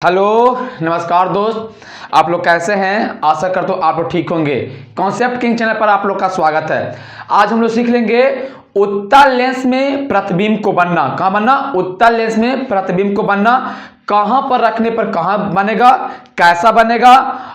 Hello नमस्कार दोस्त, आप लोग कैसे हैं। आशा करता हूँ आप लोग ठीक होंगे। कॉन्सेप्ट किंग चैनल पर आप लोग का स्वागत है। आज हम लोग सीख लेंगे उत्तल लेंस में प्रतिबिंब को बनना। कहाँ बनना? उत्तल लेंस में प्रतिबिंब को बनना। कहाँ पर रखने पर कहाँ बनेगा, कैसा बनेगा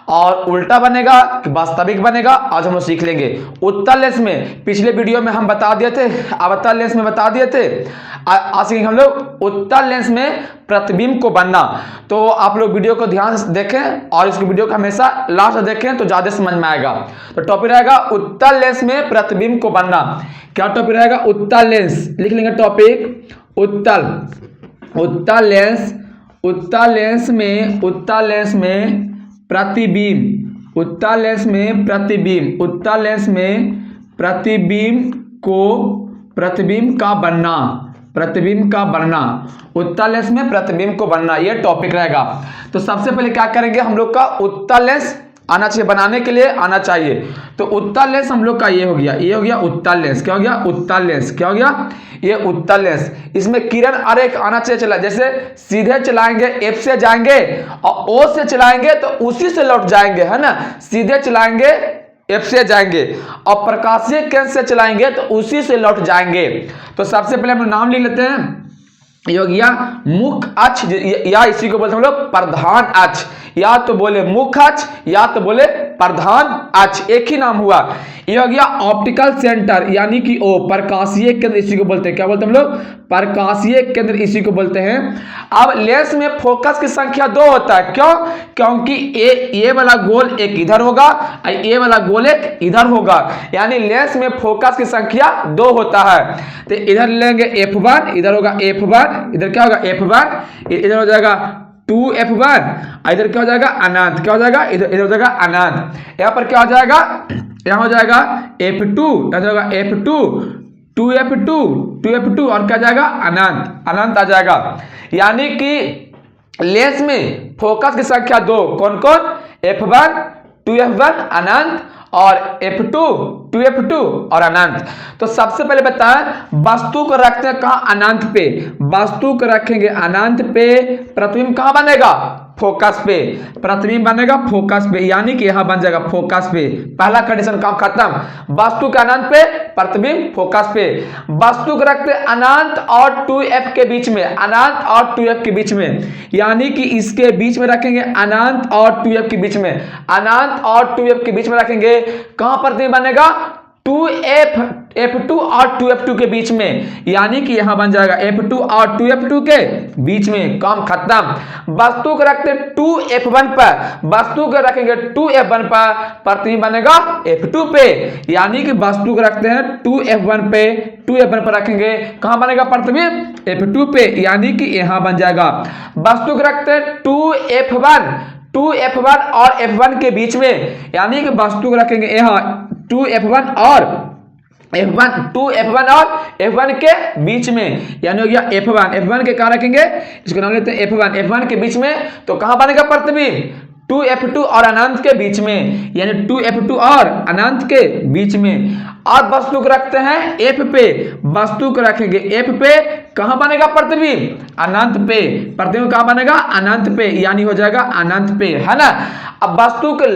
और उल्टा बनेगा कि वास्तविक बनेगा, आज हम लोग सीख लेंगे। उत्तल लेंस में पिछले वीडियो में हम बता दिए थे, अवतल लेंस में बता दिए थे। आज सीखेंगे हम लोग उत्तल लेंस में प्रतिबिंब को बनना। तो आप लोग वीडियो को ध्यान से देखें और इस वीडियो को हमेशा लास्ट देखें तो ज्यादा समझ में आएगा। तो टॉपिक रहेगा उत्तल लेंस में प्रतिबिंब को बनना। क्या टॉपिक रहेगा? उत्तल लेंस। लिख लेंगे टॉपिक उत्तल लेंस में प्रतिबिंब। उत्तल लेंस में प्रतिबिंब का बनना। उत्तल लेंस में प्रतिबिंब को बनना, यह टॉपिक रहेगा। तो सबसे पहले क्या करेंगे, हम लोग का उत्तल लेंस आना चाहिए, बनाने के लिए आना चाहिए। तो उत्तल लेंस हम लोग का ये हो गया उत्तल लेंस। क्या हो गया? उत्तल लेंस। क्या हो गया? ये उत्तल लेंस। इसमें किरण आरेख आना चाहिए। चला जैसे सीधे चलाएंगे एफ से जाएंगे और ओ से चलाएंगे तो उसी से लौट जाएंगे, है ना। सीधे चलाएंगे एफ से जाएंगे और प्रकाशीय केंद्र से चलाएंगे तो उसी से लौट जाएंगे। तो सबसे पहले हम नाम लिख लेते हैं। ये हो गया मुख्य अक्ष, या इसी को बोलते हैं हम लोग प्रधान अक्ष। या तो बोले मुख्य अक्ष या तो बोले प्रधान अक्ष, एक ही नाम हुआ। ये हो गया ऑप्टिकल सेंटर, यानी कि ओ प्रकाशीय केंद्र, इसी को बोलते हैं। क्या बोलते हैं हम लोग? प्रकाशीय केंद्र, इसी को बोलते हैं। अब लेंस में फोकस की संख्या 2 होता है। क्यों? क्योंकि ये वाला गोल एक इधर होगा और ये वाला गोल एक इधर होगा, यानी लेंस में फोकस की संख्या 2 होता है। तो इधर लेंगे f1, इधर होगा f1, इधर क्या होगा f1, इधर हो जाएगा 2f1, इधर क्या हो जाएगा अनंत। क्या हो जाएगा? इधर हो जाएगा अनंत। यहाँ पर क्या हो जाएगा? यहाँ हो जाएगा f2, यहाँ जाएगा f2, 2f2 और क्या जाएगा? अनंत आ जाएगा। यानी कि लेंस में फोकस की संख्या 2 कौन कौन? f1, 2f1 अनंत और f2, 2f2 और अनंत। तो सबसे पहले बताएं वस्तु को रखते हैं कहाँ? अनंत पे। वस्तु को रखेंगे अनंत पे, प्रतिबिंब कहाँ बनेगा? फोकस पे। प्रतिबिंब बनेगा फोकस पे, यानी कि यहां बन जाएगा फोकस पे। पहला कंडीशन काम खत्म। वस्तु के अनंत पे, प्रतिबिंब फोकस पे। वस्तु को रखते अनंत और 2f के बीच में, अनंत और 2f के बीच में, यानी कि इसके बीच में रखेंगे अनंत और 2f के बीच में। अनंत और 2f के बीच में रखेंगे, कहां प्रतिबिंब बनेगा? 2f2 और 2f2 के बीच में, यानी कि यहां बन जाएगा f2 और 2f2 के बीच में। काम खत्म। वस्तु को रखते 2f1 पर, वस्तु को रखेंगे 2f1 पर, प्रतिबिंब बनेगा f2 पे, यानी कि वस्तु को रखते हैं 2f1 पे, 2f1 पर रखेंगे, कहां बनेगा प्रतिबिंब? f2 पे, यानी कि यहां बन जाएगा। वस्तु को रखते हैं 2f1 और f1 के बीच में, यानी कि वस्तु को रखेंगे यहाँ 2f1 और f1 के बीच में, यानी हो गया f1 के कहाँ रखेंगे? इसको नाम लेते हैं f1 के बीच में। तो कहाँ बनेगा प्रतिबिंब? 2f2 और अनंत के बीच में, यानी 2f2 और अनंत के बीच में। और वस्तु को रखते हैं f पे, वस्तु को रखेंगे f पे, कहां बनेगा प्रतिबिंब? अनंत पे। प्रतिबिंब कहां बनेगा? अनंत पे, यानी हो जाएगा अनंत पे, है ना। अब वस्तु के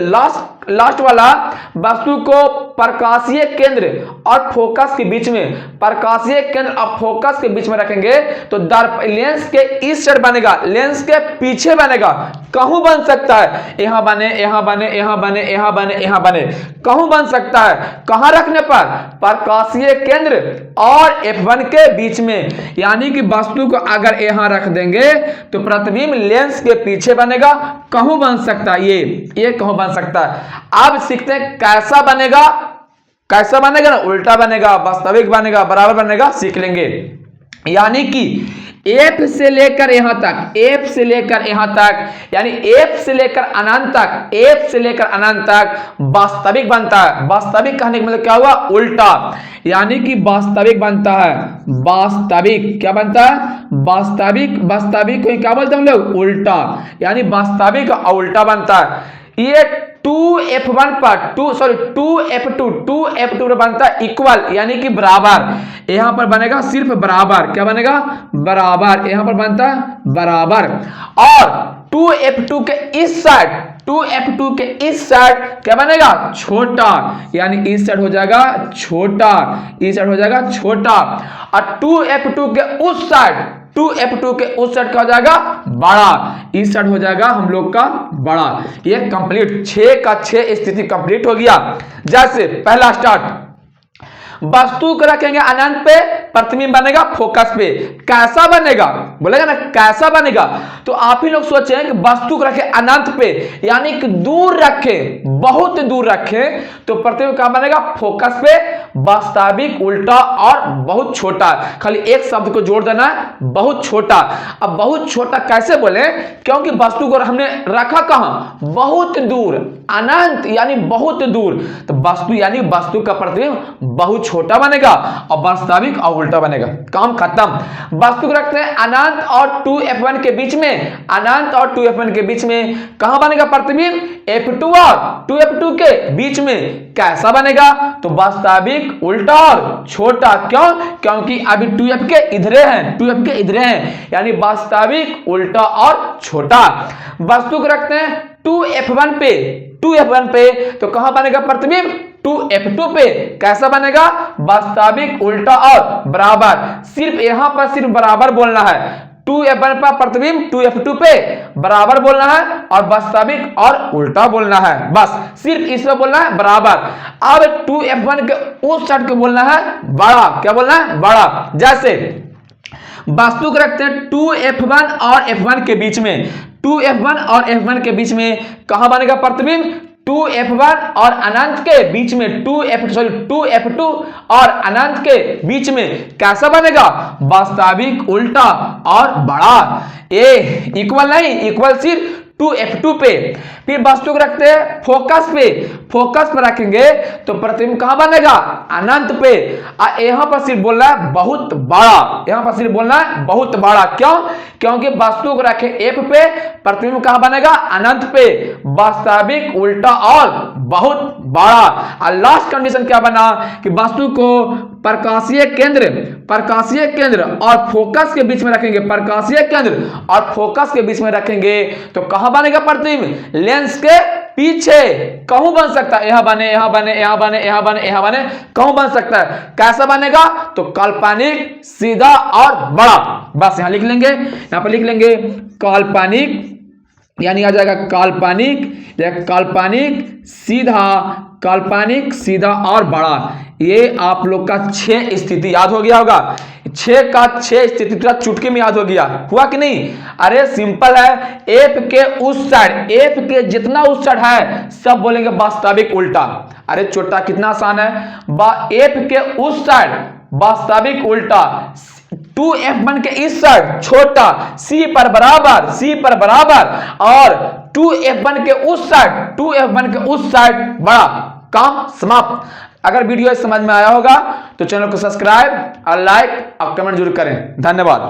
लास्ट वाला, वस्तु को प्रकाशीय केंद्र और फोकस के बीच में, प्रकाशीय केंद्र और फोकस के बीच में रखेंगे तो लेंस के इस साइड बनेगा, लेंस के पीछे बनेगा। कहूं बन सकता है, यहां बने, यहां बने, यहां बने, यहां बने, यहां बने, कहूं बन सकता है। कहां रखने पर? प्रकाशीय केंद्र और f1 के बीच में, यानी कि वस्तु को अगर यहां रख देंगे तो प्रतिबिंब लेंस के पीछे बनेगा। कहूं बन सकता है, ये कहूं बन सकता है। अब सीखते हैं कैसा बनेगा। कैसा बनेगा ना? उल्टा बनेगा, वास्तविक बनेगा, बराबर बनेगा, सीख लेंगे। यानी कि f से लेकर यहां तक, f से लेकर यहां तक, यानी f से लेकर अनंत तक, f से लेकर अनंत तक वास्तविक बनता है। वास्तविक कहने का मतलब क्या हुआ? उल्टा, यानी कि वास्तविक बनता है। वास्तविक क्या बनता है? वास्तविक को क्या बोलते हैं हम लोग? उल्टा, यानी वास्तविक और उल्टा बनता है। ये 2f1 पर 2f2 पर बनता है इक्वल, यानी कि बराबर। यहां पर बनेगा सिर्फ बराबर। क्या बनेगा? बराबर। यहां पर बनता है बराबर। और 2f2 के इस साइड, 2f2 के इस साइड क्या बनेगा, छोटा, यानी इस साइड हो जाएगा छोटा, इस साइड हो जाएगा छोटा, और 2f2 के उस साइड, 2f2 के उस साइड क्या हो जाएगा, बड़ा, इस साइड हो जाएगा हम लोग का बड़ा। ये कंप्लीट 6 का 6 स्थिति कंप्लीट हो गया। जैसे पहला स्टार्ट, वस्तु को रखेंगे अनंत पे, प्रतिबिंब बनेगा फोकस पे, कैसा बनेगा, बोलेगा ना कैसा बनेगा, तो आप ही लोग सोचें कि वस्तु को रखे अनंत पे यानी कि दूर रखे, बहुत दूर रखे, तो प्रतिबिंब क्या बनेगा, फोकस पे, वास्तविक, उल्टा और बहुत छोटा। खाली एक शब्द को जोड़ देना है, बहुत छोटा। अब बहुत छोटा कैसे बोले, क्योंकि वस्तु को हमने रखा कहां, बहुत दूर, अनंत यानी बहुत दूर, तो वस्तु यानी वस्तु का प्रतिबिंब बहुत छोटा बनेगा और वास्तविक और उल्टा बनेगा। काम खत्म। वस्तु को रखते हैं अनंत और 2f1 के बीच में, अनंत और 2f1 के बीच में कहां बनेगा प्रतिबिंब, f2 और 2f2 के बीच में, कैसा बनेगा, तो वास्तविक, उल्टा और छोटा। क्यों, क्योंकि अभी 2f के इधरे हैं, 2f के इधरे हैं, यानी वास्तविक, उल्टा और छोटा। वस्तु को रखते हैं 2f1 पे, 2f1 पे, तो कहां बनेगा प्रतिबिंब, 2f2 पे, कैसा बनेगा, वास्तविक, उल्टा और बराबर। सिर्फ यहां पर सिर्फ बराबर बोलना है, 2f1 पर प्रतिबिंब 2f2 पे बराबर बोलना है और वास्तविक और उल्टा बोलना है, बस सिर्फ इसमें बोलना है बराबर। अब 2f1 के उस साइड को बोलना है बड़ा, क्या बोलना है, बड़ा। जैसे वस्तु को रखते हैं 2f1 और f1 के बीच में, 2f1 और f1 के बीच में कहां बनेगा प्रतिबिंब, 2f1 और अनंत के बीच में, 2f2 और अनंत के बीच में कैसा बनेगा, वास्तविक, उल्टा और बड़ा। ए इक्वल नहीं, इक्वल सिर्फ 2f2 पे। फिर वस्तु को रखते हैं फोकस पे, फोकस पर रखेंगे तो प्रतिबिंब कहां बनेगा, अनंत पे। यहां पर सिर्फ बोलना है बहुत बड़ा, यहां पर सिर्फ बोलना है बहुत बड़ा। क्यों, क्योंकि वस्तु को रखे f पे, प्रतिबिंब कहां बनेगा, अनंत पे, वास्तविक, उल्टा और बहुत बड़ा। और लास्ट कंडीशन क्या बना कि वस्तु को प्रकाशीय केंद्र, प्रकाशीय केंद्र और फोकस के बीच में रखेंगे, प्रकाशीय केंद्र और फोकस के बीच में रखेंगे तो कहां बनेगा प्रतिबिंब, लेंस के पीछे। कहूं बन सकता है, यहां बने, यहां बने, यहां बने, यहां बने, यहां बने, कहूं बन सकता है। कैसा बनेगा, तो काल्पनिक, सीधा और बड़ा। बस यहां लिख लेंगे, यहां पर लिख लेंगे काल्पनिक, यानी आ जाएगा काल्पनिक या काल्पनिक, सीधा, काल्पनिक, सीधा और बड़ा। ये आप लोग का 6 स्थिति याद हो गया होगा। 6 का 6 स्थिति पूरा चुटकी में याद हो गया, हुआ कि नहीं। अरे सिंपल है, एफ के उस साइड, एफ के जितना उस साइड है सब बोलेंगे वास्तविक, उल्टा। अरे छोटा कितना आसान है, एफ के उस साइड वास्तविक, उल्टा, 2f1 के इस साइड छोटा, c पर बराबर, c पर बराबर, और 2f1 के उस साइड, 2f1 के उस साइड बड़ा। काम समाप्त। अगर वीडियो समझ में आया होगा तो चैनल को सब्सक्राइब और लाइक और कमेंट जरूर करें। धन्यवाद।